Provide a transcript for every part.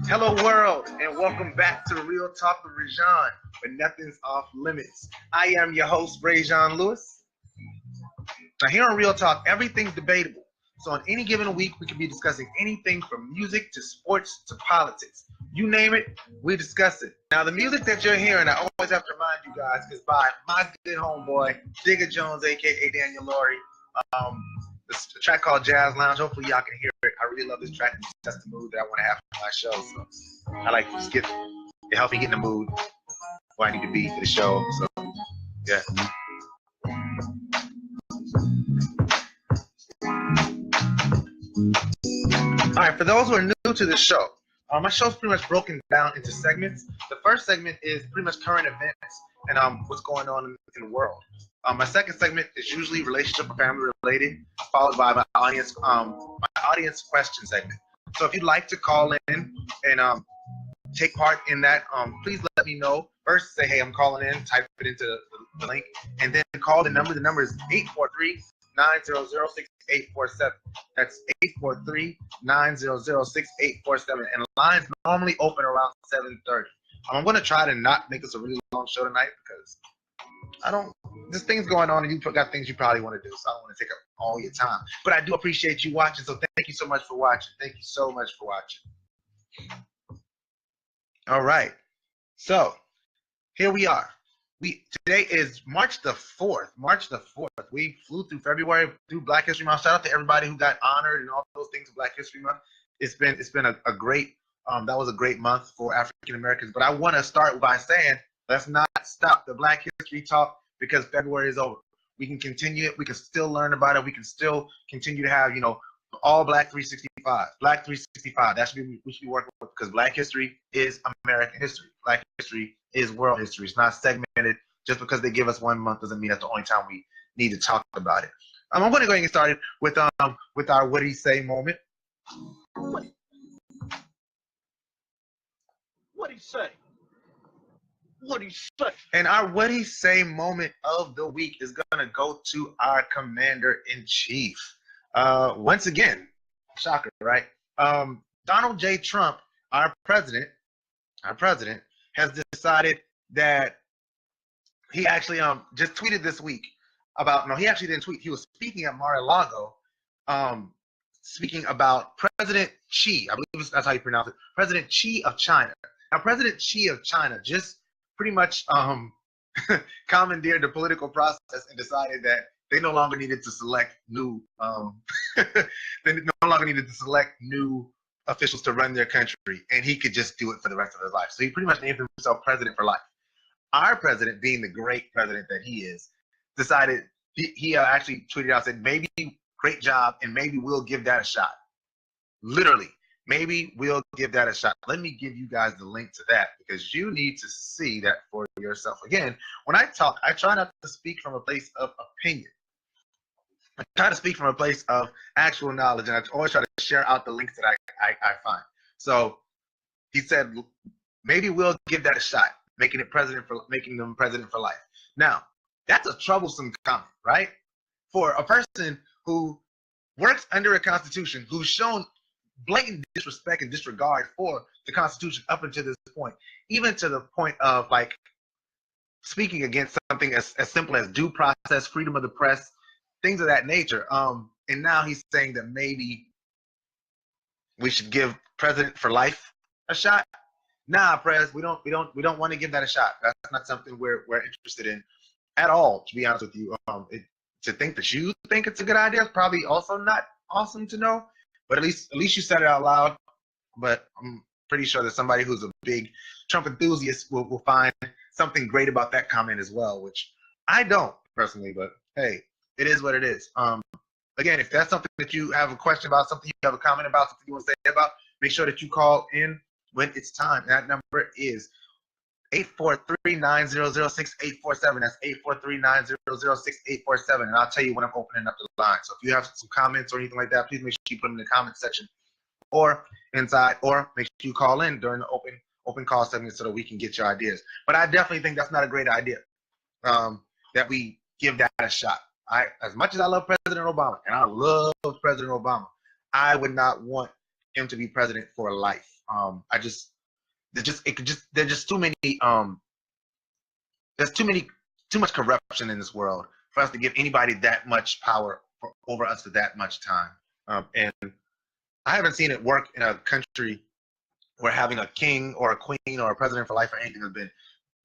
Hello, world, and welcome back to Real Talk with ReZsaun, where nothing's off limits. I am your host, ReZsaun Lewis. Now, here on Real Talk, everything's debatable. So, on any given week, we could be discussing anything from music to sports to politics. You name it, we discuss it. Now, the music that you're hearing, I always have to remind you guys, is by my good homeboy, Digga Jones, aka Daniel Laurie. Um, this a track called Jazz Lounge. Hopefully, y'all can hear it. I really love this track. It sets the mood that I want to have for my show. So, I like to just get it help me get in the mood where I need to be for the show. So, yeah. All right, for those who are new to the show, my show's pretty much broken down into segments. The first segment is pretty much current events and what's going on in the world. My second segment is usually relationship or family related, followed by my audience question segment. So if you'd like to call in and take part in that, please let me know. First, say, hey, I'm calling in, type it into the link, and then call the number. The number is 843-900-6847. That's 843-900-6847. And lines normally open around 7:30. I'm going to try to not make this a really long show tonight because there's things going on and you got things you probably want to do, so I don't want to take up all your time. But I do appreciate you watching, so thank you so much for watching. Thank you so much for watching. All right. So here we are. Today is March the 4th. March the 4th. We flew through February through Black History Month. Shout out to everybody who got honored and all those things for Black History Month. It's been a great that was a great month for African Americans. But I want to start by saying let's not stop the Black History talk because February is over. We can continue it. We can still learn about it. We can still continue to have, all Black 365. Black 365. That should be we should be working with because Black history is American history. Black history is world history. It's not segmented. Just because they give us 1 month doesn't mean that's the only time we need to talk about it. I'm going to go ahead and get started with our what do you say moment. What do you say? What do you say? And our what do you say moment of the week is going to go to our commander-in-chief. Once again, shocker, right? Donald J. Trump, our president, has decided that he actually just tweeted this week about, no, he actually didn't tweet. He was speaking at Mar-a-Lago, speaking about President Xi. I believe that's how you pronounce it. President Xi of China. Now, President Xi of China just pretty much commandeered the political process and decided that they no longer needed to select new officials to run their country, and he could just do it for the rest of his life. So he pretty much named himself president for life. Our president, being the great president that he is, decided he actually tweeted out, said, maybe great job, and maybe we'll give that a shot. Literally, maybe we'll give that a shot. Let me give you guys the link to that because you need to see that for yourself. Again, when I talk, I try not to speak from a place of opinion. I try to speak from a place of actual knowledge, and I always try to share out the links that I find. So he said, maybe we'll give that a shot, making them president for life. Now, that's a troublesome comment, right? For a person who works under a constitution, who's shown blatant disrespect and disregard for the Constitution up until this point, even to the point of like speaking against something as simple as due process, freedom of the press, things of that nature. And now he's saying that maybe we should give president for life a shot. Nah, Prez, we don't want to give that a shot. That's not something we're interested in at all, to be honest with you. To think that you think it's a good idea is probably also not awesome to know. But at least you said it out loud. But I'm pretty sure that somebody who's a big Trump enthusiast will find something great about that comment as well, which I don't personally, but hey, it is what it is. Again, if that's something that you have a question about, something you have a comment about, something you want to say about, make sure that you call in when it's time. That number is 843-900-6847. That's 843-900-6847. And I'll tell you when I'm opening up the line. So if you have some comments or anything like that, please make sure you put them in the comment section or inside, or make sure you call in during the open call segment so that we can get your ideas. But I definitely think that's not a great idea, that we give that a shot. As much as I love President Obama, and I love President Obama, I would not want him to be president for life. I just there's just too many there's too much corruption in this world for us to give anybody that much power over us for that much time. And I haven't seen it work in a country where having a king or a queen or a president for life or anything has been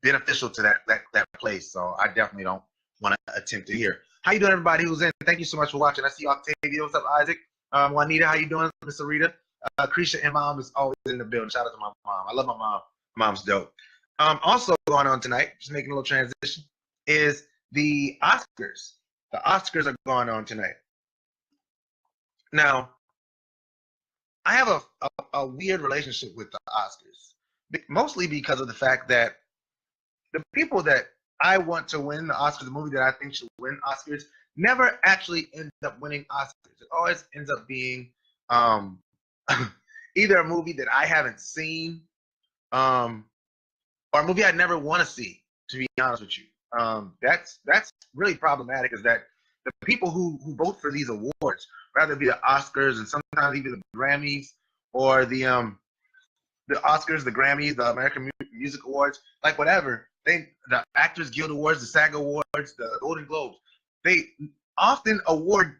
beneficial to that place. So I definitely don't want to attempt it here. How you doing, everybody who's in? Thank you so much for watching. I see Octavia. What's up, Isaac? Juanita, how you doing? Miss Rita. Krisha and Mom is always in the building. Shout out to my mom. I love my mom. My mom's dope. Also going on tonight, just making a little transition, is the Oscars. The Oscars are going on tonight. Now, I have a weird relationship with the Oscars, mostly because of the fact that the people that I want to win the Oscars, the movie that I think should win Oscars, never actually ends up winning Oscars. It always ends up being either a movie that I haven't seen, or a movie I never want to see, to be honest with you. That's really problematic, is that the people who vote for these awards, rather be the Oscars and sometimes even the Grammys, or the Oscars, the Grammys, the American Music Awards, like whatever, the Actors Guild Awards, the SAG Awards, the Golden Globes, they often award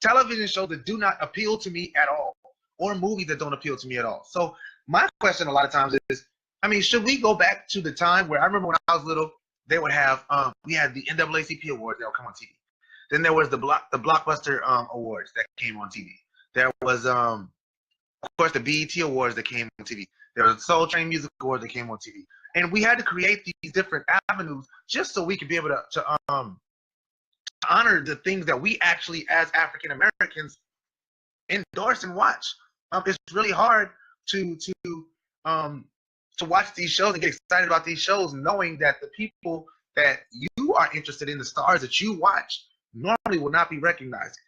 television shows that do not appeal to me at all, or movies that don't appeal to me at all. So my question a lot of times is, I mean, should we go back to the time where I remember when I was little, they would have, we had the NAACP awards that would come on TV. Then there was the Blockbuster awards that came on TV. There was, of course, the BET awards that came on TV. There was the Soul Train Music Awards that came on TV. And we had to create these different avenues just so we could be able to honor the things that we actually, as African Americans, endorse and watch. It's really hard to watch these shows and get excited about these shows, knowing that the people that you are interested in, the stars that you watch, normally will not be recognized.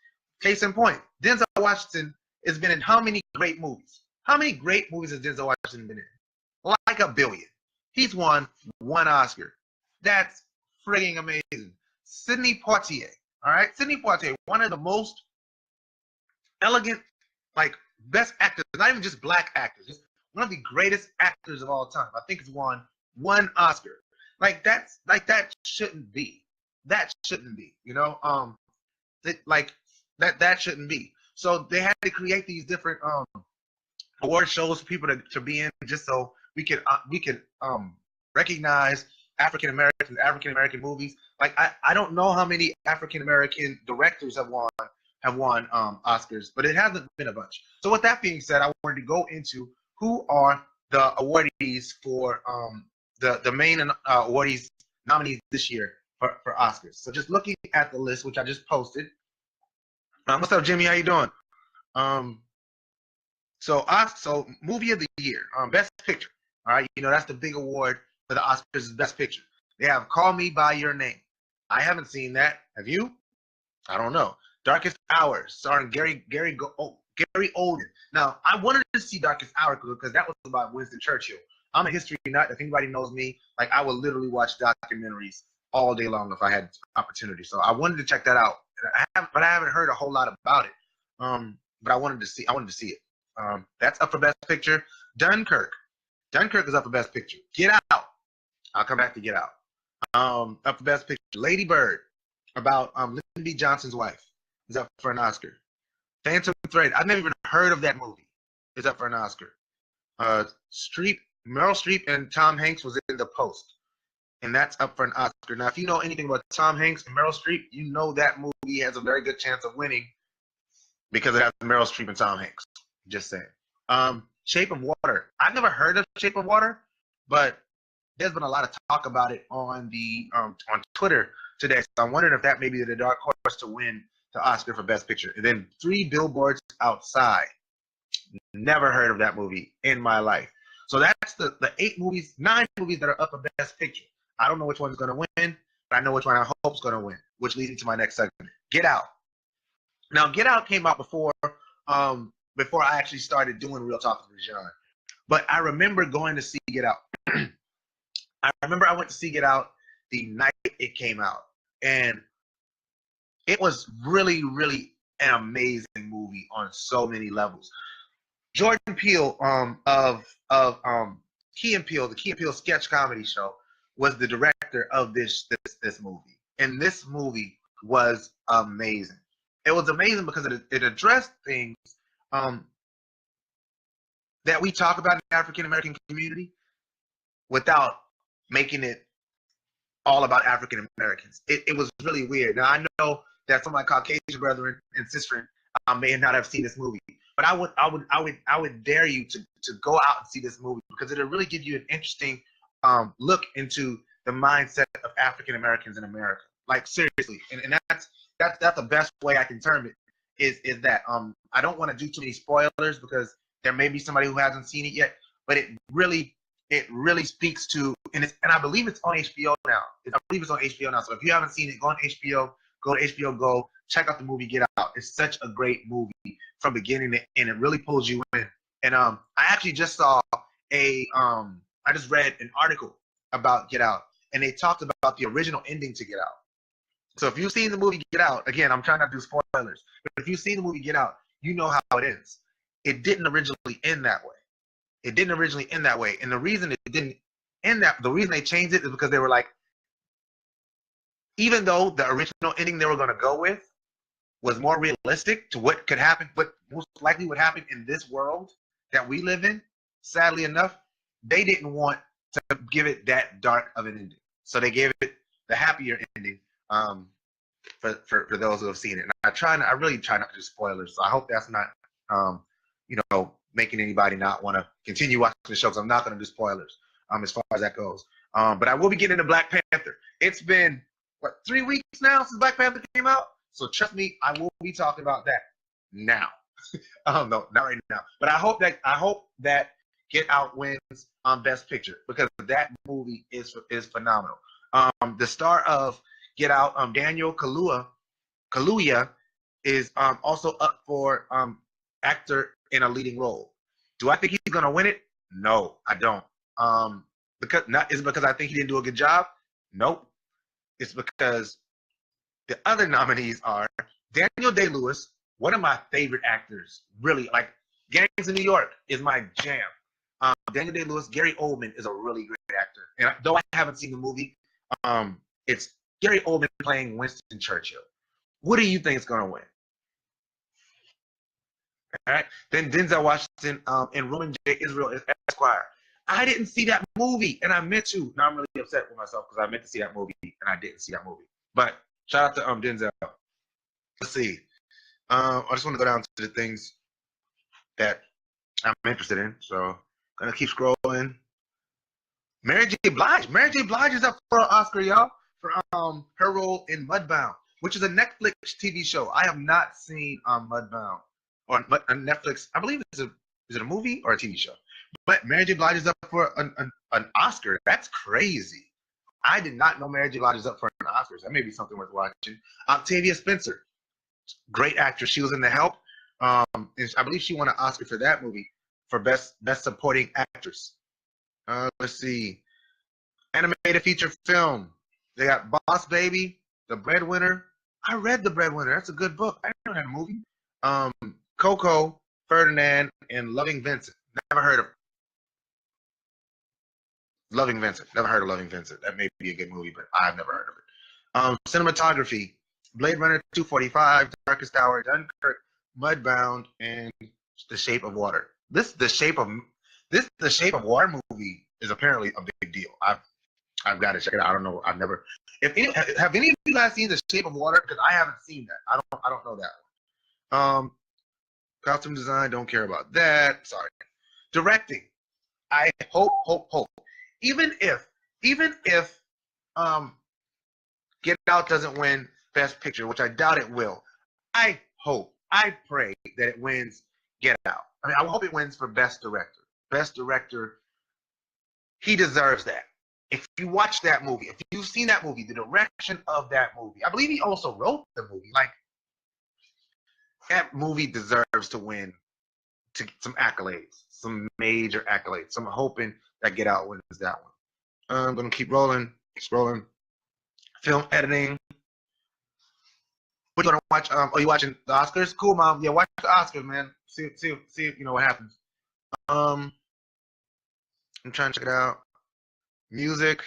Case in point, Denzel Washington has been in how many great movies? How many great movies has Denzel Washington been in? Like a billion. He's won one Oscar. That's frigging amazing. Sidney Poitier, all right? Sidney Poitier, one of the most elegant, like, best actors, not even just black actors, just one of the greatest actors of all time. I think he's won one Oscar. That shouldn't be. That shouldn't be, you know? That shouldn't be. So they had to create these different award shows for people to be in, just so we could recognize African American movies. Like I don't know how many African American directors have won Oscars, but it hasn't been a bunch. So with that being said, I wanted to go into who are the awardees for the main awardees nominees this year for Oscars. So just looking at the list, which I just posted. What's up, Jimmy? How you doing? So movie of the year, best picture. All right, you know that's the big award for the Oscars, best picture. They have Call Me by Your Name. I haven't seen that. Have you? I don't know. Darkest Hours, starring Gary Oldman. Now, I wanted to see Darkest Hours because that was about Winston Churchill. I'm a history nut. If anybody knows me, like I would literally watch documentaries all day long if I had opportunity. So I wanted to check that out. But I haven't heard a whole lot about it. But I wanted to see it. That's up for Best Picture. Dunkirk is up for Best Picture. Get Out. I'll come back to Get Out. Up for Best Picture. Lady Bird, about Lyndon B. Johnson's wife, is up for an Oscar. Phantom Thread. I've never even heard of that movie. Is up for an Oscar. Meryl Streep and Tom Hanks was in The Post, and that's up for an Oscar. Now, if you know anything about Tom Hanks and Meryl Streep, you know that movie has a very good chance of winning because it has Meryl Streep and Tom Hanks. Just saying. Shape of Water. I've never heard of Shape of Water, but there's been a lot of talk about it on on Twitter today. So I'm wondering if that may be the dark horse to win the Oscar for Best Picture. And then Three Billboards Outside. Never heard of that movie in my life. So that's the 9 movies that are up for Best Picture. I don't know which one's going to win, but I know which one I hope is going to win, which leads me to my next segment. Get Out. Now, Get Out came out before I actually started doing Real Talk with ReZsaun. But I remember going to see Get Out. I remember I went to see Get Out the night it came out. And it was really, really an amazing movie on so many levels. Jordan Peele of Key and Peele, the Key and Peele sketch comedy show, was the director of this movie, and this movie was amazing. It was amazing because it addressed things um, that we talk about in the African American community without making it all about African Americans. It was really weird. Now I know that some of my Caucasian brethren and sisters may not have seen this movie, but I would dare you to go out and see this movie because it'll really give you an interesting look into the mindset of African Americans in America. Like seriously, and that's the best way I can term it. Is that I don't want to do too many spoilers because there may be somebody who hasn't seen it yet, but it really speaks to, and I believe it's on HBO now. I believe it's on HBO now. So if you haven't seen it, go on HBO, go to HBO Go, check out the movie Get Out. It's such a great movie from beginning to end. It really pulls you in. And I actually just saw I just read an article about Get Out, and they talked about the original ending to Get Out. So if you've seen the movie Get Out, again, I'm trying not to do spoilers, but if you've seen the movie Get Out, you know how it ends. It didn't originally end that way. It didn't originally end that way. And the reason it didn't end that, the reason they changed it is because they were like, even though the original ending they were going to go with was more realistic to what could happen, what most likely would happen in this world that we live in, sadly enough, they didn't want to give it that dark of an ending. So they gave it the happier ending for those who have seen it. And I really try not to do spoilers. So I hope that's not, making anybody not want to continue watching the show, because I'm not going to do spoilers as far as that goes. But I will be getting into Black Panther. It's been, 3 weeks now since Black Panther came out? So trust me, I will be talking about that now. No, not right now. But I hope that Get Out wins Best Picture, because that movie is phenomenal. The star of Get Out, Daniel Kaluuya, is also up for actor in a leading role. Do I think he's gonna win it? No, I don't. Is it because I think he didn't do a good job? Nope. It's because the other nominees are Daniel Day-Lewis, one of my favorite actors. Really, like Gangs of New York is my jam. Daniel Day-Lewis, Gary Oldman is a really great actor, and though I haven't seen the movie, it's Gary Oldman playing Winston Churchill. What do you think is gonna win? All right. Then Denzel Washington in Roman J. Israel is Esquire. I didn't see that movie, and I meant to. Now I'm really upset with myself because I meant to see that movie, and I didn't see that movie. But shout out to Denzel. Let's see. I just want to go down to the things that I'm interested in. So gonna keep scrolling. Mary J. Blige. Mary J. Blige is up for an Oscar, y'all, for her role in Mudbound, which is a Netflix TV show. I have not seen Mudbound on Netflix. I believe is it a movie or a TV show? But Mary J. Blige is up for an Oscar. That's crazy. I did not know Mary J. Blige is up for an Oscar. That may be something worth watching. Octavia Spencer, great actress. She was in The Help. And I believe she won an Oscar for that movie for best supporting actress. Let's see. Animated feature film. They got Boss Baby, The Breadwinner. I read The Breadwinner. That's a good book. I never had a movie. Coco, Ferdinand, and Loving Vincent. Never heard of Loving Vincent. Never heard of Loving Vincent. That may be a good movie, but I've never heard of it. Cinematography. Blade Runner 245, Darkest Hour, Dunkirk, Mudbound, and The Shape of Water. The Shape of Water movie is apparently a big deal. I've got to check it out. I don't know. Have any of you guys seen The Shape of Water? Because I haven't seen that. I don't know that one. Costume design, don't care about that. Sorry. Directing. I hope. Even if Get Out doesn't win Best Picture, which I doubt it will, I pray that it wins Get Out. I mean, I hope it wins for Best Director. Best Director, he deserves that. If you watch that movie, if you've seen that movie, the direction of that movie, I believe he also wrote the movie. Like, that movie deserves to win some accolades, some major accolades. So I'm hoping that Get Out wins that one. I'm gonna keep scrolling. Film editing. What you gonna watch? Are you watching the Oscars? Cool, Mom. Yeah, watch the Oscars, man. See what happens. I'm trying to check it out. Music,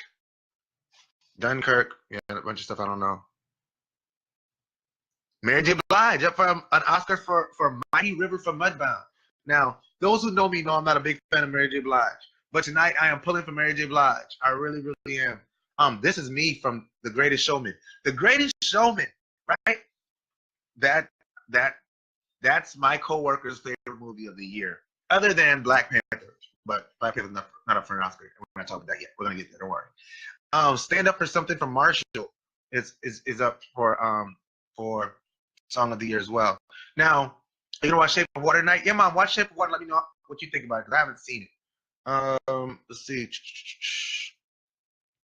Dunkirk, yeah, a bunch of stuff I don't know. Mary J. Blige up for an Oscar for Mighty River for Mudbound. Now, those who know me know I'm not a big fan of Mary J. Blige, but tonight I am pulling for Mary J. Blige. I really, really am. This is me from The Greatest Showman. The Greatest Showman, right? That that that's my coworker's favorite movie of the year, other than Black Panther. But Black Panther's not up for an Oscar. We're not talking about that yet. We're gonna get there. Don't worry. Stand Up for Something from Marshall is up for Song of the Year as well. Now, you know what Shape of Water tonight? Yeah, Mom, watch Shape of Water. Let me know what you think about it because I haven't seen it. Let's see.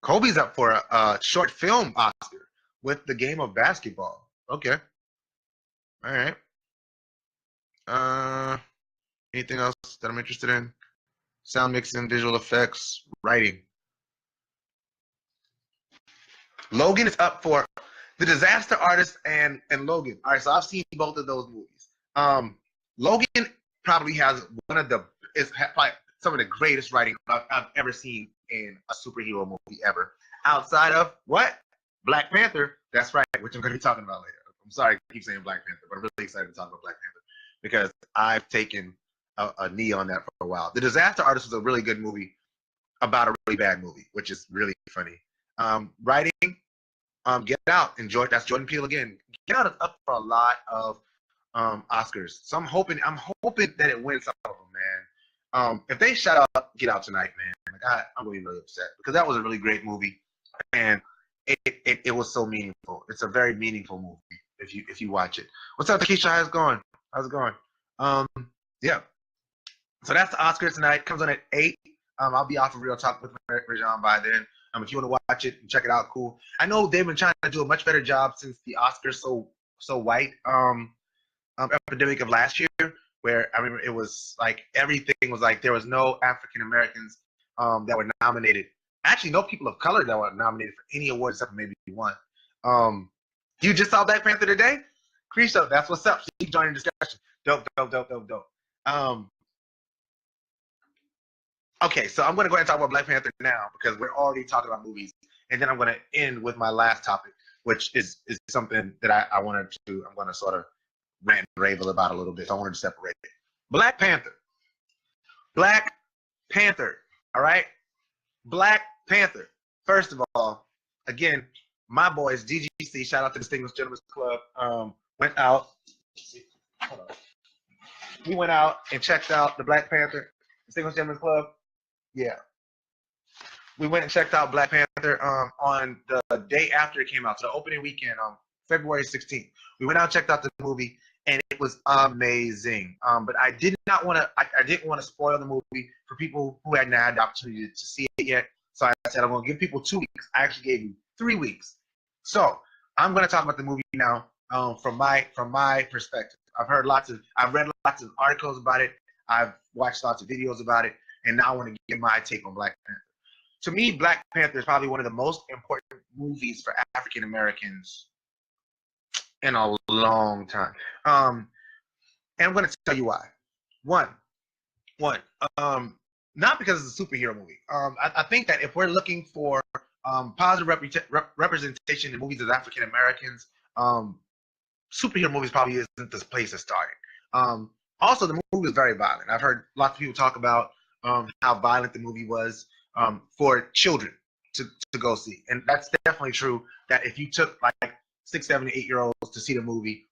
Kobe's up for a short film Oscar with The Game of Basketball. Okay. All right. Anything else that I'm interested in? Sound mixing, visual effects, writing. Logan is up for The Disaster Artist and Logan. All right, so I've seen both of those movies. Logan probably has probably some of the greatest writing I've ever seen in a superhero movie ever. Outside of what? Black Panther. That's right, which I'm going to be talking about later. I'm sorry I keep saying Black Panther, but I'm really excited to talk about Black Panther because I've taken a knee on that for a while. The Disaster Artist was a really good movie about a really bad movie, which is really funny. Writing, Get Out, that's Jordan Peele again. Get Out is up for a lot of Oscars, so I'm hoping that it wins some of them, man. If they shout out Get Out tonight, man, like I'm really really upset because that was a really great movie, and it was so meaningful. It's a very meaningful movie if you watch it. What's up, Keisha? How's it going? Yeah. So that's the Oscars tonight. Comes on at 8. I'll be off of Real Talk with ReZsaun by then. If you want to watch it and check it out, cool. I know they've been trying to do a much better job since the Oscars so white epidemic of last year, where I remember it was like everything was like there was no African Americans that were nominated. Actually, no people of color that were nominated for any award except for maybe one. You just saw Black Panther today? Creasho, that's what's up. She joined the discussion. Dope. Okay, so I'm going to go ahead and talk about Black Panther now because we're already talking about movies. And then I'm going to end with my last topic, which is something that I'm going to sort of rant and rave about a little bit. So I wanted to separate it. Black Panther. All right? Black Panther. First of all, again, my boys, DGC, shout out to Distinguished Gentlemen's Club, went out. Hold on. We went out and checked out the Black Panther, Distinguished Gentlemen's Club. Yeah. We went and checked out Black Panther on the day after it came out, so the opening weekend on February 16th. We went out and checked out the movie, and it was amazing. But I didn't want to spoil the movie for people who hadn't had the opportunity to see it yet. So I said I'm going to give people 2 weeks. I actually gave you 3 weeks. So I'm going to talk about the movie now from my perspective. I've read lots of articles about it. I've watched lots of videos about it. And now I want to give my take on Black Panther. To me, Black Panther is probably one of the most important movies for African Americans in a long time. And I'm going to tell you why. One, not because it's a superhero movie. I think that if we're looking for positive representation in movies as African Americans, superhero movies probably isn't the place to start. Also, the movie was very violent. I've heard lots of people talk about how violent the movie was for children to go see. And that's definitely true that if you took like 6, 7, 8-year-olds to see the movie,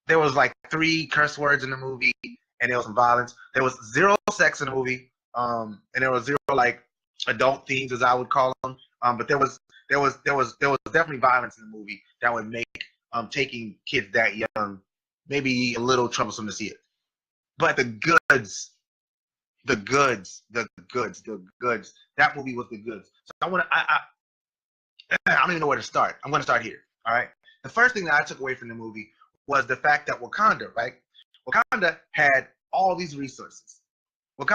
there was like 3 curse words in the movie and there was some violence. There was 0 sex in the movie and there was 0 like adult themes as I would call them. But there was definitely violence in the movie that would make taking kids that young maybe a little troublesome to see it. But the goods. That movie was the goods. So I don't even know where to start. I'm going to start here. All right. The first thing that I took away from the movie was the fact that Wakanda, right? Wakanda had all these resources. And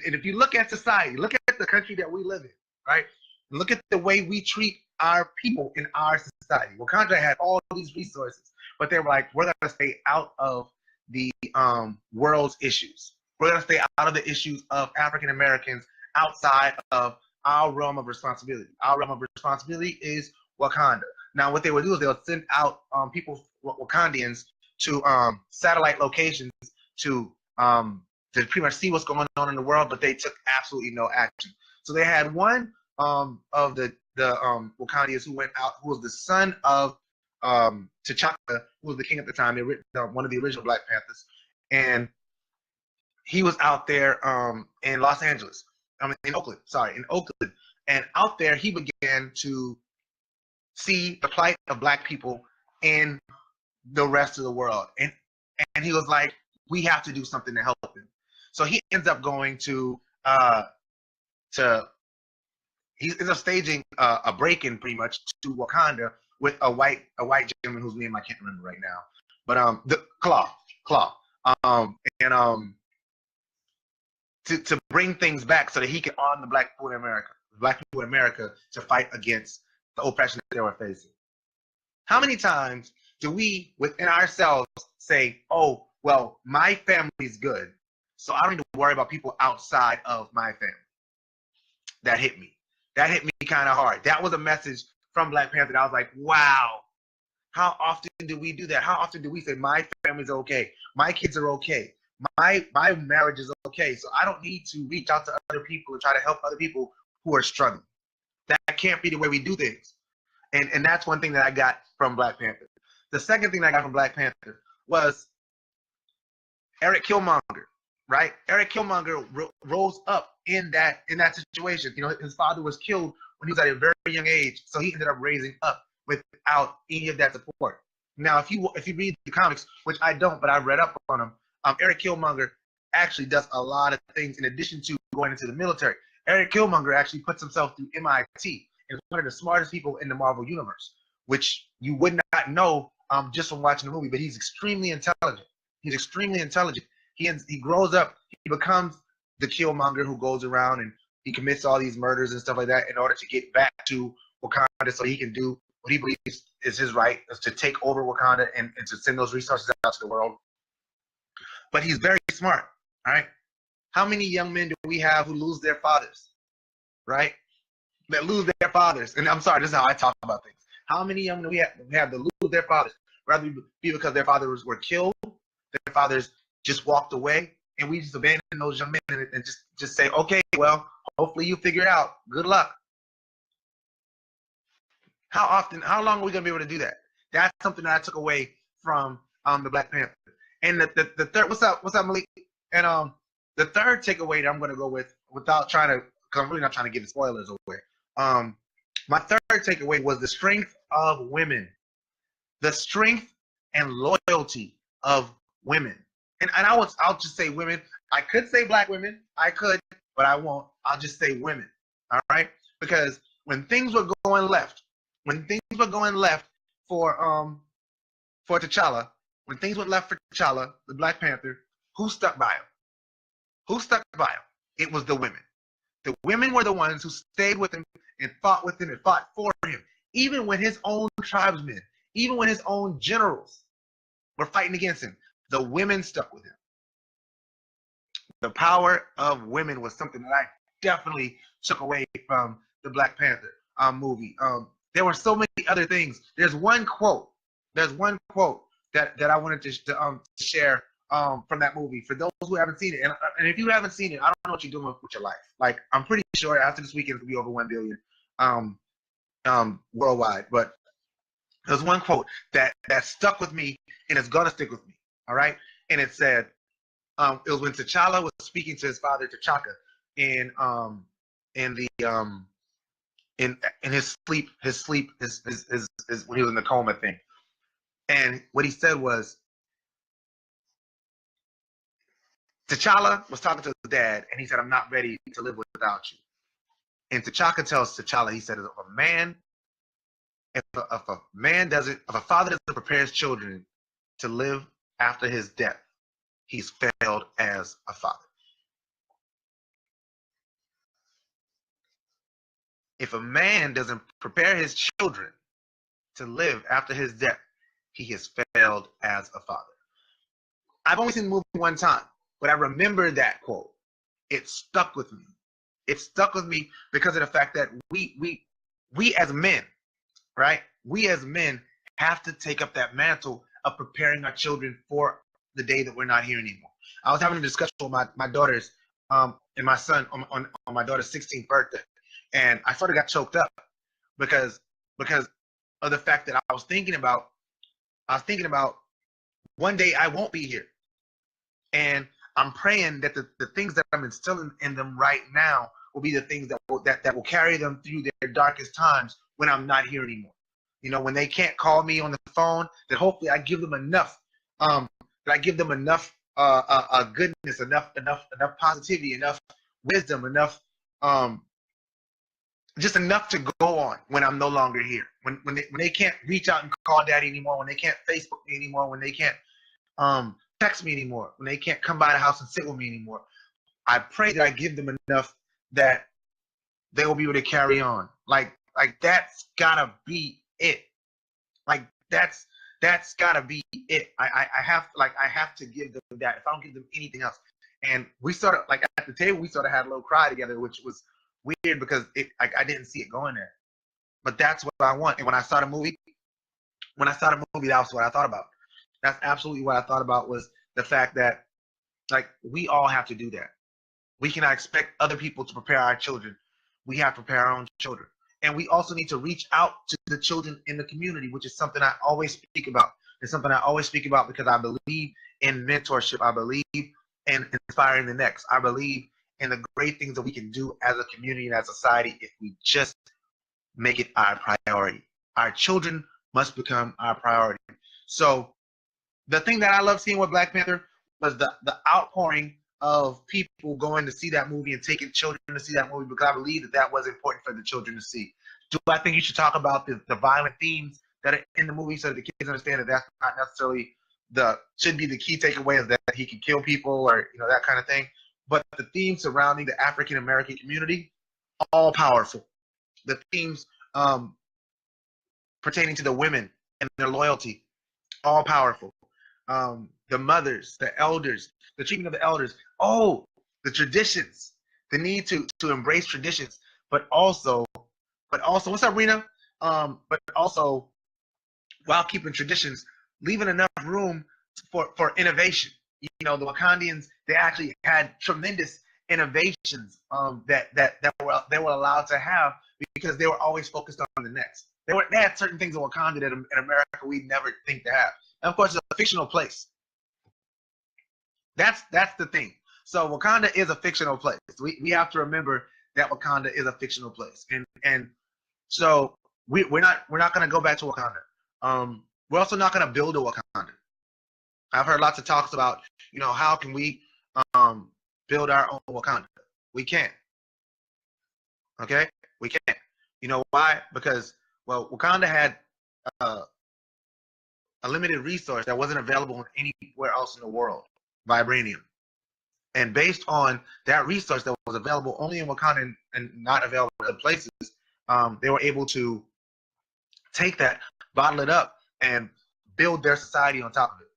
if you look at society, look at the country that we live in, right? And look at the way we treat our people in our society. Wakanda had all these resources, but they were like, we're going to stay out of the world's issues. We're going to stay out of the issues of African Americans outside of our realm of responsibility. Our realm of responsibility is Wakanda. Now, what they would do is they'll send out people, Wakandians, to satellite locations to pretty much see what's going on in the world, but they took absolutely no action. So they had one of the Wakandians who went out, who was the son of T'Chaka, who was the king at the time. They were one of the original Black Panthers, and he was out there in Los Angeles. I mean, in Oakland. Sorry, in Oakland. And out there, he began to see the plight of Black people in the rest of the world, and he was like, we have to do something to help him. So he ends up going to he ends up staging a break-in pretty much to Wakanda with a white gentleman whose name I can't remember right now, but the Claw, and to bring things back so that he can arm the Black people in America to fight against the oppression that they were facing. How many times do we within ourselves say, oh, well, my family's good, so I don't need to worry about people outside of my family? That hit me. That hit me kind of hard. That was a message from Black Panther. I was like, wow, how often do we do that? How often do we say, my family's okay, my kids are okay, my marriage is okay, so I don't need to reach out to other people and try to help other people who are struggling? That can't be the way we do things. And that's one thing that I got from Black Panther. The second thing that I got from Black Panther was Eric Killmonger, right? Eric Killmonger rose up in that situation. You know, his father was killed when he was at a very young age, so he ended up raising up without any of that support. Now, if you read the comics, which I don't, but I've read up on them, Eric Killmonger actually does a lot of things in addition to going into the military. Eric Killmonger actually puts himself through MIT and is one of the smartest people in the Marvel universe, which you would not know just from watching the movie, but he's extremely intelligent. He's extremely intelligent. He grows up, he becomes the Killmonger who goes around and he commits all these murders and stuff like that in order to get back to Wakanda so he can do what he believes is his right, is to take over Wakanda and to send those resources out to the world. But he's very smart, all right? How many young men do we have who lose their fathers, right? That lose their fathers. And I'm sorry, this is how I talk about things. How many young men do we have that lose their fathers, rather be because their fathers were killed, their fathers just walked away, and we just abandon those young men and just say, okay, well, hopefully you figure it out. Good luck. How long are we gonna be able to do that? That's something that I took away from the Black Panther. And the third, what's up, Malik? And the third takeaway that I'm gonna go with, without trying to, because I'm really not trying to give the spoilers away. My third takeaway was the strength of women, the strength and loyalty of women. And I'll just say women. I could say Black women, I could, but I won't. I'll just say women. All right, because when things were going left, for T'Challa, when things went left for T'Challa, the Black Panther, who stuck by him? Who stuck by him? It was the women. The women were the ones who stayed with him and fought with him and fought for him, even when his own tribesmen, even when his own generals were fighting against him. The women stuck with him. The power of women was something that I definitely took away from the Black Panther movie. There were so many other things. There's one quote that I wanted to share from that movie for those who haven't seen it. And if you haven't seen it, I don't know what you're doing with your life. Like, I'm pretty sure after this weekend it'll be over 1 billion worldwide. But there's one quote that stuck with me and it's gonna stick with me. All right, and it said, it was when T'Challa was speaking to his father T'Chaka in his sleep when he was in the coma thing. And what he said was, T'Challa was talking to his dad, and he said, "I'm not ready to live without you." And T'Chaka tells T'Challa, he said, if a father doesn't prepare his children to live after his death, he's failed as a father. If a man doesn't prepare his children to live after his death, he has failed as a father. I've only seen the movie one time. But I remember that quote. It stuck with me. It stuck with me because of the fact that we as men, right? We as men have to take up that mantle of preparing our children for the day that we're not here anymore. I was having a discussion with my daughters and my son on my daughter's 16th birthday, and I sort of got choked up because because of the fact that I was thinking about one day I won't be here, and I'm praying that the things that I'm instilling in them right now will be the things that will carry them through their darkest times when I'm not here anymore. You know, when they can't call me on the phone, that hopefully I give them enough, that I give them enough goodness, enough positivity, enough wisdom, enough just enough to go on when I'm no longer here. When they can't reach out and call daddy anymore, when they can't Facebook me anymore, when they can't text me anymore, when they can't come by the house and sit with me anymore. I pray that I give them enough that they will be able to carry on. Like that's gotta be it. Like that's gotta be it. I have to give them that. If I don't give them anything else. And we sort of like at the table we sort of had a little cry together, which was weird because I didn't see it going there. But that's what I want. And when I saw the movie, that was what I thought about. That's absolutely what I thought about, was the fact that like we all have to do that. We cannot expect other people to prepare our children. We have to prepare our own children. And we also need to reach out to the children in the community, which is something I always speak about. It's something I always speak about because I believe in mentorship. I believe in inspiring the next. I believe in the great things that we can do as a community and as a society if we just make it our priority. Our children must become our priority. So the thing that I love seeing with Black Panther was the outpouring of people going to see that movie and taking children to see that movie, because I believe that that was important for the children to see. Do I think you should talk about the violent themes that are in the movie so that the kids understand that that's not necessarily should be the key takeaway, is that he can kill people or that kind of thing? But the themes surrounding the African American community, all powerful. The themes pertaining to the women and their loyalty, all powerful. The mothers, the elders, the treatment of the elders, the traditions, the need to embrace traditions, but also, what's up, Rena? But also, while keeping traditions, leaving enough room for innovation. The Wakandians, they actually had tremendous innovations that they were allowed to have because they were always focused on the next. They had certain things in Wakanda that in America we'd never think to have. And of course, it's a fictional place. That's the thing. So Wakanda is a fictional place. We have to remember that Wakanda is a fictional place, and so we're not going to go back to Wakanda. We're also not going to build a Wakanda. I've heard lots of talks about how can we build our own Wakanda. We can't. Okay, we can't. You know why? Because Wakanda had a limited resource that wasn't available anywhere else in the world, vibranium. And based on that resource that was available only in Wakanda and not available in other places, they were able to take that, bottle it up, and build their society on top of it.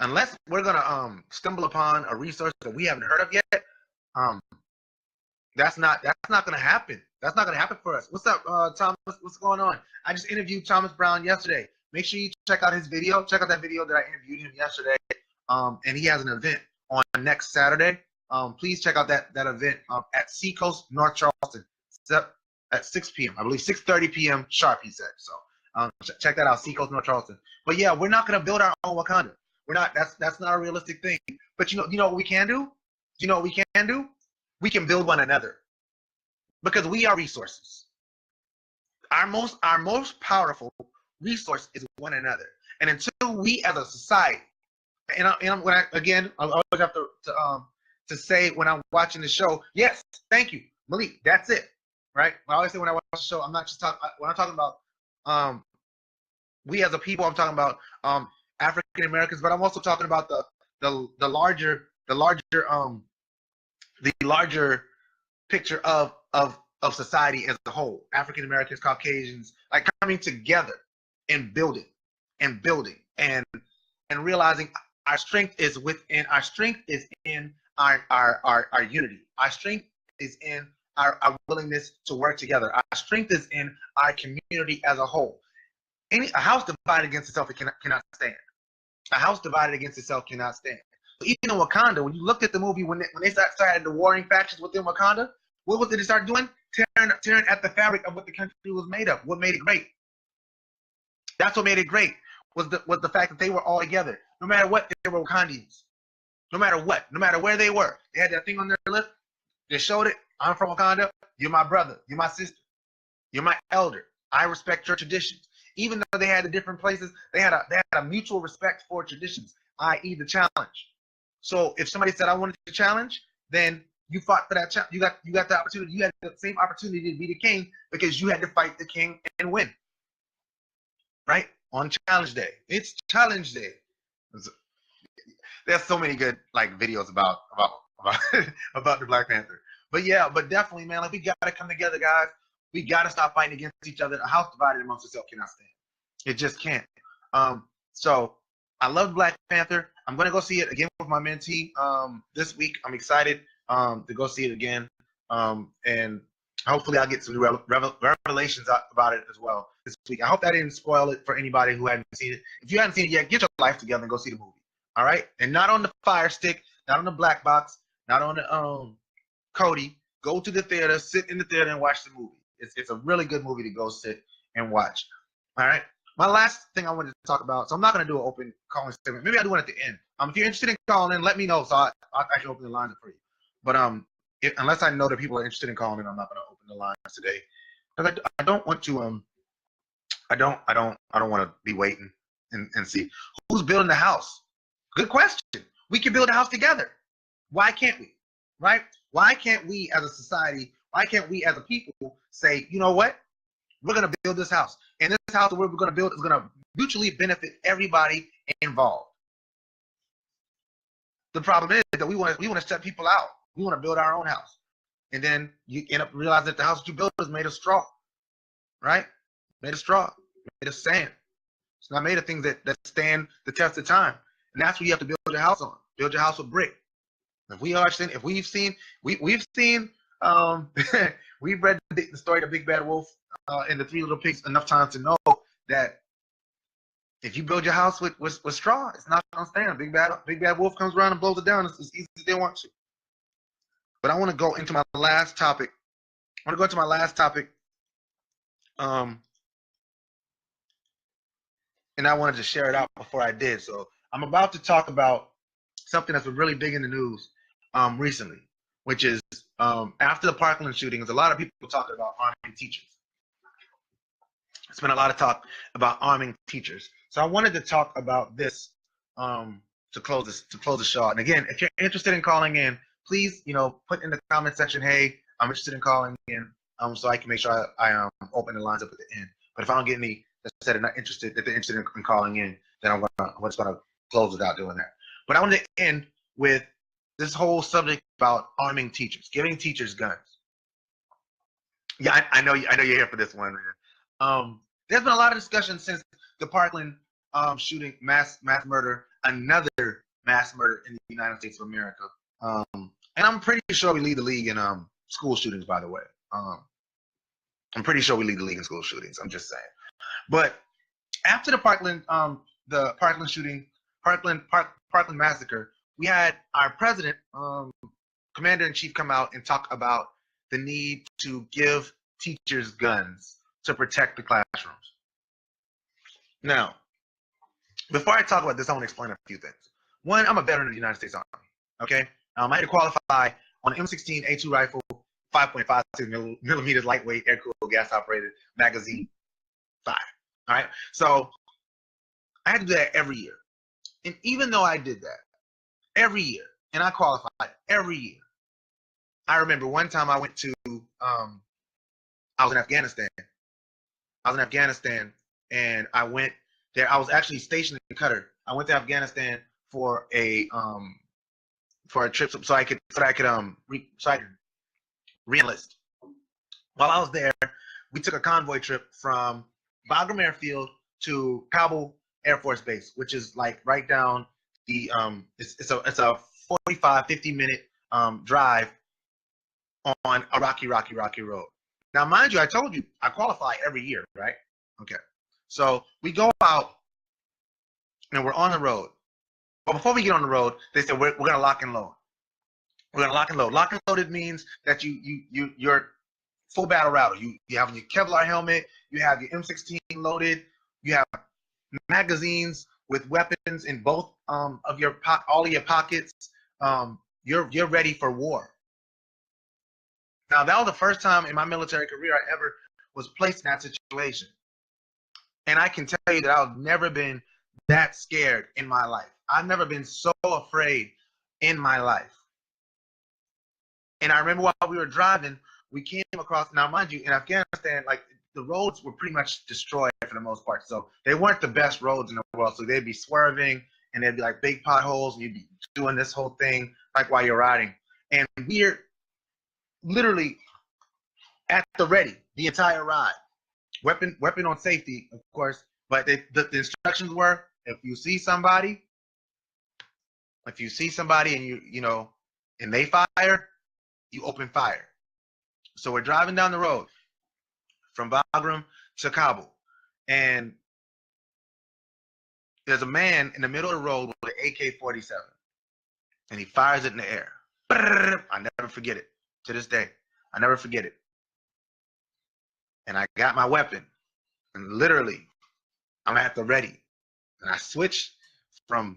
Unless we're gonna stumble upon a resource that we haven't heard of yet, that's not gonna happen. That's not gonna happen for us. What's up, Thomas? What's going on? I just interviewed Thomas Brown yesterday. Make sure you check out his video. Check out that video that I interviewed him yesterday. And he has an event on next Saturday. Please check out that event at Seacoast, North Charleston, at 6 p.m. I believe 6:30 p.m. sharp, he said. So check that out, Seacoast, North Charleston. But yeah, we're not gonna build our own Wakanda. We're not. That's not a realistic thing. But you know what we can do? You know what we can do? We can build one another, because we are resources. Our most powerful resource is one another. And until we as a society, and I always have to say when I'm watching the show, yes, thank you, Malik. That's it, right? I always say when I watch the show, I'm not just talking. When I'm talking about we as a people, I'm talking about African Americans, but I'm also talking about the larger picture of society as a whole. African Americans, Caucasians, like coming together and building and realizing Our strength is within. Our strength is in our unity. Our strength is in our willingness to work together. Our strength is in our community as a whole. A house divided against itself it cannot stand. A house divided against itself cannot stand. So even in Wakanda, when you looked at the movie, when they started the warring factions within Wakanda, what was it they started doing? Tearing at the fabric of what the country was made of. What made it great? That's what made it great. Was the fact that they were all together. No matter what, they were Wakandians. No matter what, no matter where they were, they had that thing on their lip. They showed it. I'm from Wakanda. You're my brother. You're my sister. You're my elder. I respect your traditions. Even though they had the different places, they had a mutual respect for traditions, i.e., the challenge. So if somebody said I wanted to challenge, then you fought for that challenge. You got the opportunity. You had the same opportunity to be the king because you had to fight the king and win. Right? On challenge day. It's challenge day. There's so many good like videos about about the Black Panther. But yeah, but definitely, man, like we gotta come together, guys. We gotta stop fighting against each other. A house divided amongst itself cannot stand. It just can't. So I love Black Panther. I'm gonna go see it again with my mentee this week. I'm excited to go see it again. And hopefully I'll get some new revelations about it as well this week. I hope that didn't spoil it for anybody who hadn't seen it. If you haven't seen it yet, get your life together and go see the movie. All right? And not on the Fire Stick, not on the black box, not on the Cody. Go to the theater, sit in the theater and watch the movie. It's a really good movie to go sit and watch. All right? My last thing I wanted to talk about, so I'm not going to do an open calling statement. Maybe I'll do one at the end. If you're interested in calling in, let me know so I'll actually open the lines for you. But unless I know that people are interested in calling in, I'm not going to open the lines today. Because I don't want to I don't want to be waiting and see who's building the house. Good question. We can build a house together. Why can't we? Right? Why can't we as a society, why can't we as a people say, you know what? We're going to build this house. And this house that we're going to build is going to mutually benefit everybody involved. The problem is that we want to shut people out. We want to build our own house. And then you end up realizing that the house that you built is made of straw. Right? Made of straw. Made of sand. It's not made of things that stand the test of time. And that's what you have to build your house on. Build your house with brick. We've seen we've read the story of Big Bad Wolf and the Three Little Pigs enough times to know that if you build your house with straw, it's not gonna stand. Big Bad Wolf comes around and blows it down as easy as they want to. But I want to go into my last topic. And I wanted to share it out before I did. So I'm about to talk about something that's been really big in the news recently, which is after the Parkland shootings, a lot of people talking about arming teachers. There's been a lot of talk about arming teachers. So I wanted to talk about this to close the show. And again, if you're interested in calling in, please, put in the comment section, hey, I'm interested in calling in, so I can make sure I open the lines up at the end. But if I don't get any that said they're interested in calling in, then I'm just gonna close it out doing that. But I want to end with this whole subject about arming teachers, giving teachers guns. Yeah, I know you're here for this one, man. There's been a lot of discussion since the Parkland shooting, mass murder, another mass murder in the United States of America. And I'm pretty sure we lead the league in school shootings, by the way. I'm pretty sure we lead the league in school shootings. I'm just saying. But after the Parkland shooting, Parkland massacre, we had our president, commander-in-chief, come out and talk about the need to give teachers guns to protect the classrooms. Now, before I talk about this, I want to explain a few things. One, I'm a veteran of the United States Army. Okay, I had to qualify on an M16 A2 rifle, 5.56 millimeters lightweight, air-cooled, gas-operated magazine, 5. All right, so I had to do that every year. And even though I did that every year, and I qualified every year, I remember one time I went to, I was in Afghanistan. And I went there. I was actually stationed in Qatar. I went to Afghanistan for a trip so I could re-enlist. While I was there, we took a convoy trip from Bagram Airfield to Kabul Air Force Base, which is like right down it's a 45, 50-minute drive on a rocky road. Now, mind you, I told you I qualify every year, right? Okay. So we go out and we're on the road. But before we get on the road, they said we're gonna lock and load. We're gonna lock and load. Lock and loaded means that you're full battle rattle. You have your Kevlar helmet, you have your M16 loaded, you have magazines with weapons in both of your all of your pockets. You're ready for war. Now, that was the first time in my military career I ever was placed in that situation. And I can tell you that I've never been that scared in my life. I've never been so afraid in my life. And I remember while we were driving, we came across, now mind you, in Afghanistan, like the roads were pretty much destroyed for the most part. So they weren't the best roads in the world. So they'd be swerving and there'd be like big potholes and you'd be doing this whole thing like while you're riding. And we're literally at the ready the entire ride. Weapon on safety, of course, but the instructions were if you see somebody and and they fire, you open fire. So we're driving down the road from Bagram to Kabul, and there's a man in the middle of the road with an AK-47, and he fires it in the air. I never forget it. To this day, I never forget it. And I got my weapon, and literally, I'm at the ready. And I switched from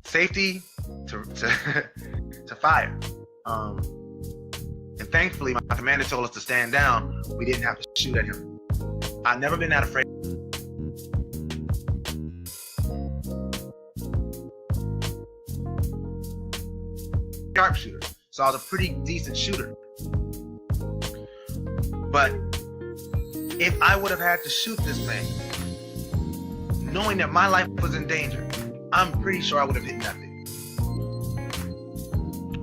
safety to fire. And thankfully, my commander told us to stand down. We didn't have to shoot at him. I've never been that afraid. Sharpshooter. So I was a pretty decent shooter. But if I would have had to shoot this thing, knowing that my life was in danger, I'm pretty sure I would have hit that thing.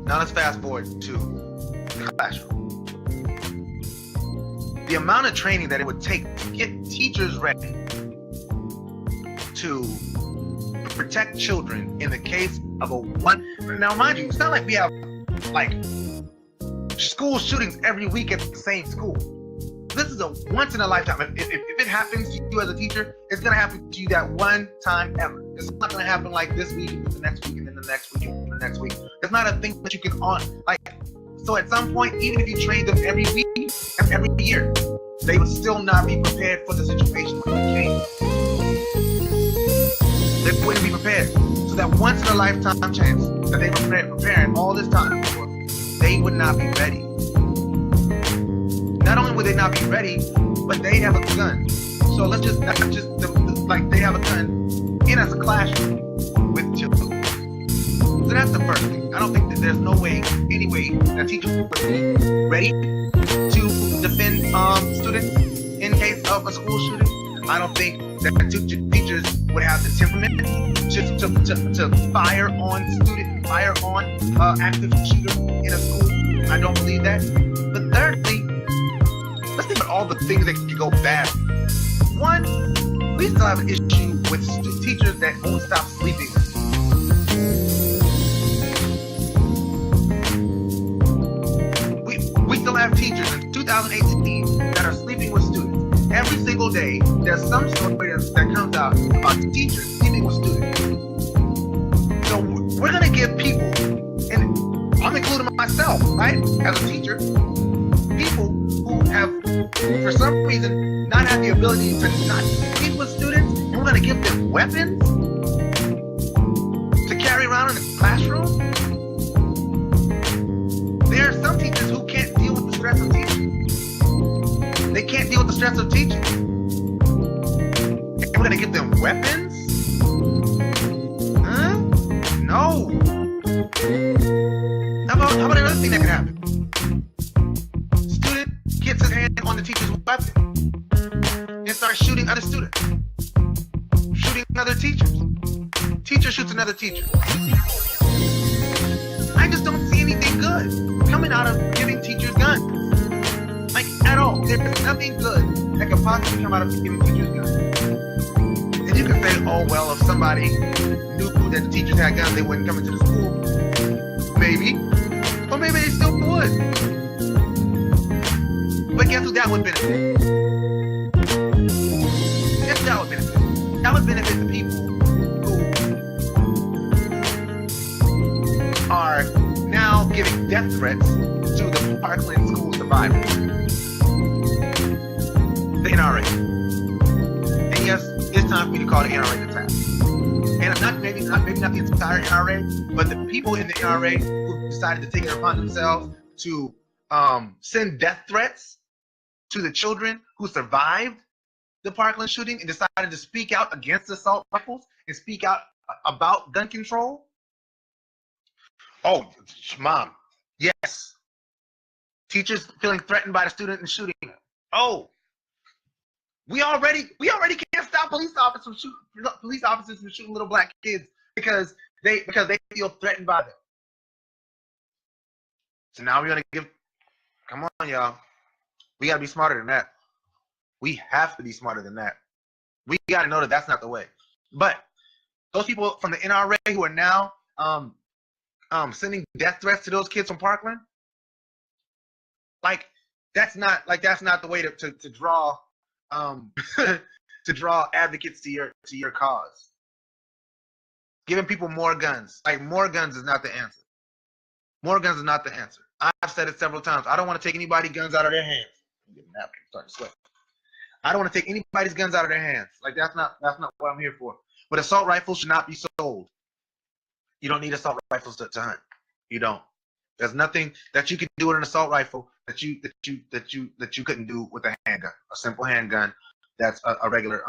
Now let's fast forward to the classroom. The amount of training that it would take to get teachers ready to protect children in the case of a one. Now, mind you, it's not like we have like school shootings every week at the same school. This is a once in a lifetime. If it happens to you as a teacher, it's gonna happen to you that one time ever. It's not gonna happen like this week, and the next week, and then the next week, and the next week. It's not a thing that you can so at some point, even if you train them every week and every year, they would still not be prepared for the situation when it came. They wouldn't be prepared. So that once in a lifetime chance that they were preparing all this time for, they would not be ready. Not only would they not be ready, but they have a gun. So let's just not just like they have a gun in a classroom with children. So that's the first thing. I don't think that there's any way that teachers would be ready to defend students in case of a school shooting. I don't think that teachers would have the temperament to fire on active shooters in a school. I don't believe that. But thirdly, let's think about all the things that could go bad. One, we still have an issue with teachers that won't stop sleeping. We still have teachers in 2018 that are sleeping with students. Every single day, there's some story that comes out about teachers sleeping with students. So we're gonna give people, and I'm including myself, right, as a teacher, people who have, for some reason, not had the ability to not sleep with students, and we're going to give them weapons to carry around in the classroom. There are some teachers who can't deal with the stress of teaching. They can't deal with the stress of teaching. And we're going to give them weapons? Huh? No. How about another thing that could happen? Gets his hand on the teacher's weapon and starts shooting other students, shooting other teachers. Teacher shoots another teacher. I just don't see anything good coming out of giving teachers guns. Like, at all. There's nothing good that can possibly come out of giving teachers guns. And you can say, say, oh, well, if somebody knew that the teachers had guns, they wouldn't come into the school. Maybe. Or maybe they still would. But guess who that would benefit? Guess who that would benefit? That would benefit the people who are now giving death threats to the Parkland school survivors. The NRA. And yes, it's time for me to call the NRA the task. And maybe not the entire NRA, but the people in the NRA who decided to take it upon themselves to send death threats to the children who survived the Parkland shooting and decided to speak out against assault rifles and speak out about gun control. Oh, Mom, yes. Teachers feeling threatened by the student and shooting. Oh, we already can't stop police officers from shooting little black kids because they feel threatened by them. So now we're gonna come on, y'all. We gotta be smarter than that. We have to be smarter than that. We gotta know that that's not the way. But those people from the NRA who are now sending death threats to those kids from Parkland, that's not the way to draw to draw advocates to your cause. Giving people more guns, more guns is not the answer. More guns is not the answer. I've said it several times. I don't want to take anybody's guns out of their hands. I'm getting a napkin, starting to sweat. I don't want to take anybody's guns out of their hands. That's not what I'm here for. But assault rifles should not be sold. You don't need assault rifles to hunt. You don't. There's nothing that you can do with an assault rifle that you couldn't do with a handgun, a simple handgun. That's a regular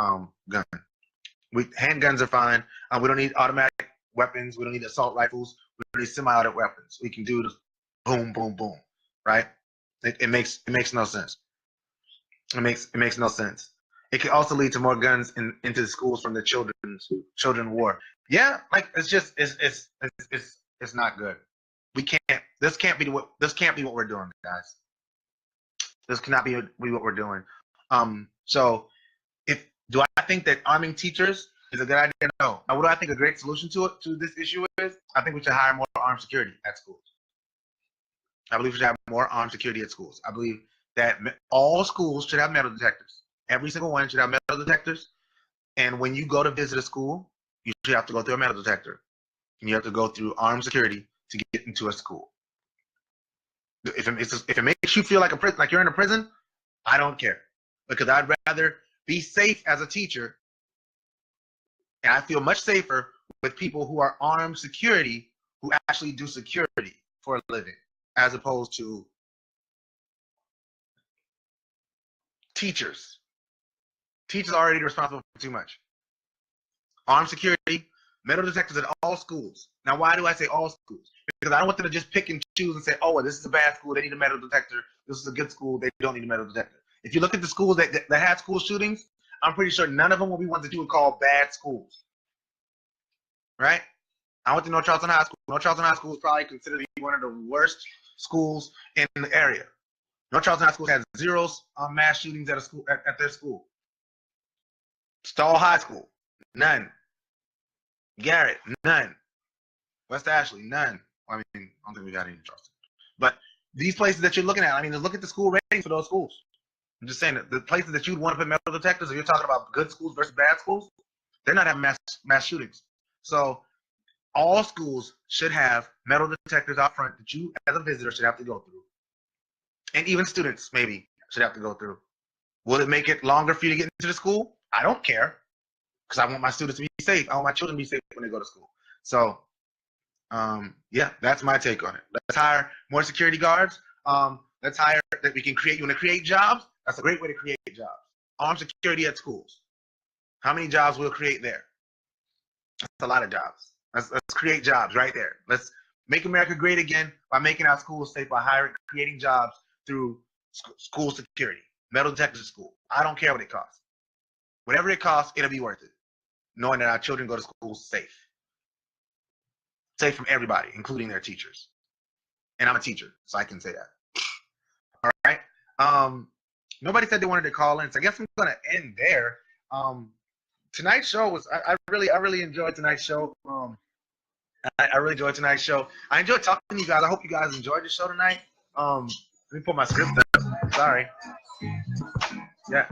gun. Handguns are fine. We don't need automatic weapons. We don't need assault rifles. We don't need semi-automatic weapons. We can do this boom, boom, boom, right? It makes no sense. It makes no sense. It can also lead to more guns into the schools from the children war. Yeah, it's not good. We can't. This can't be what we're doing, guys. This cannot be what we're doing. So do I think that arming teachers is a good idea? No. Now, what do I think a great solution to this issue is? I think we should hire more armed security at schools. I believe we should have more armed security at schools. I believe that all schools should have metal detectors. Every single one should have metal detectors. And when you go to visit a school, you should have to go through a metal detector. And you have to go through armed security to get into a school. If it makes you feel like you're in a prison, I don't care. Because I'd rather be safe as a teacher, and I feel much safer with people who are armed security who actually do security for a living, as opposed to teachers. Teachers are already responsible for too much. Armed security, metal detectors at all schools. Now, why do I say all schools? Because I don't want them to just pick and choose and say, oh, well, this is a bad school, they need a metal detector. This is a good school, they don't need a metal detector. If you look at the schools that had school shootings, I'm pretty sure none of them will be ones that you would call bad schools. Right? I went to North Charleston High School. North Charleston High School is probably considered to be one of the worst schools in the area. North Charleston High School has 0 mass shootings at their school. Stall High School, none. Garrett, none. West Ashley, none. I don't think we got any in Charleston. But these places that you're looking at, look at the school ratings for those schools. I'm just saying that the places that you'd want to put metal detectors, if you're talking about good schools versus bad schools, they're not having mass shootings. So all schools should have metal detectors out front that you, as a visitor, should have to go through. And even students, maybe, should have to go through. Will it make it longer for you to get into the school? I don't care, because I want my students to be safe. I want my children to be safe when they go to school. So, yeah, that's my take on it. Let's hire more security guards. Let's hire that we can create. You want to create jobs? That's a great way to create jobs. Armed security at schools. How many jobs will create there? That's a lot of jobs. Let's create jobs right there. Let's make America great again by making our schools safe, by creating jobs through school security. Metal detectors at school. I don't care what it costs. Whatever it costs, it'll be worth it. Knowing that our children go to school safe. Safe from everybody, including their teachers. And I'm a teacher, so I can say that. All right. Nobody said they wanted to call in, so I guess I'm going to end there. tonight's show was I really enjoyed tonight's show. I really enjoyed tonight's show. I enjoyed talking to you guys. I hope you guys enjoyed the show tonight. Let me put my script up. Sorry. Yeah.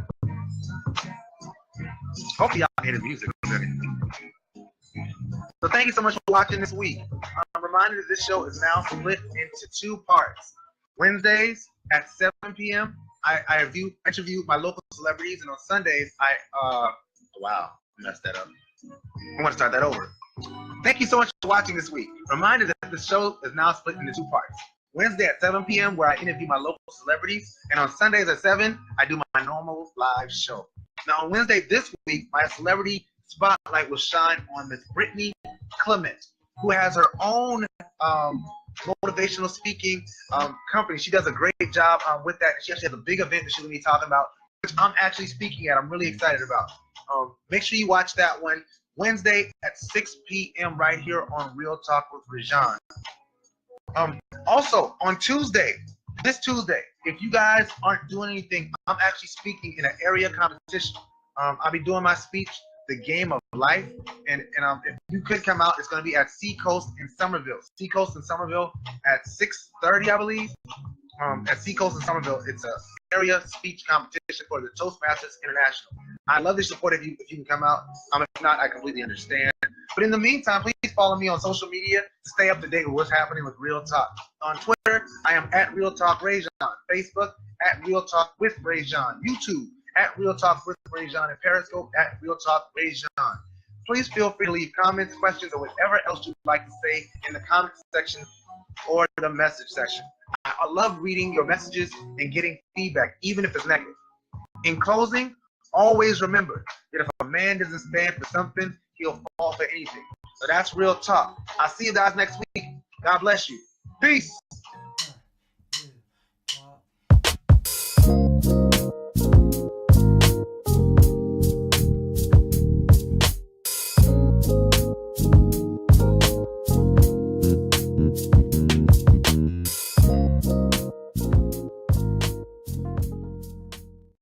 Hopefully y'all can hear the music. So thank you so much for watching this week. I'm reminded that this show is now split into 2 parts. Wednesdays at 7 p.m. I interview my local celebrities, and on Sundays wow, I messed that up. I want to start that over. Thank you so much for watching this week. Reminder that the show is now split into 2 parts. Wednesday at 7 p.m. where I interview my local celebrities, and on Sundays at 7, I do my normal live show. Now on Wednesday this week, my celebrity spotlight will shine on Miss Brittany Clement, who has her own motivational speaking company. She does a great job with that. She actually has a big event that she's going to be talking about, which I'm actually speaking at. I'm really excited about. Make sure you watch that one Wednesday at 6 p.m. right here on Real Talk with ReZsaun. Also, on this Tuesday, if you guys aren't doing anything, I'm actually speaking in an area competition. I'll be doing my speech, The Game of Life, and if you could come out, it's going to be at Seacoast in Somerville. Seacoast in Somerville at 6:30, I believe. At Seacoast in Somerville, it's a area speech competition for the Toastmasters International. I'd love to support if you can come out. If not, I completely understand. But in the meantime, please follow me on social media to stay up to date with what's happening with Real Talk. On Twitter, I am at Real Talk ReZsaun. Facebook, at Real Talk with ReZsaun. YouTube, at Real Talk with ReZsaun. And Periscope, at Real Talk ReZsaun. Please feel free to leave comments, questions, or whatever else you'd like to say in the comment section or the message section. I love reading your messages and getting feedback, even if it's negative. In closing, always remember that if a man doesn't stand for something, he'll fall for anything. So that's Real Talk. I'll see you guys next week. God bless you. Peace.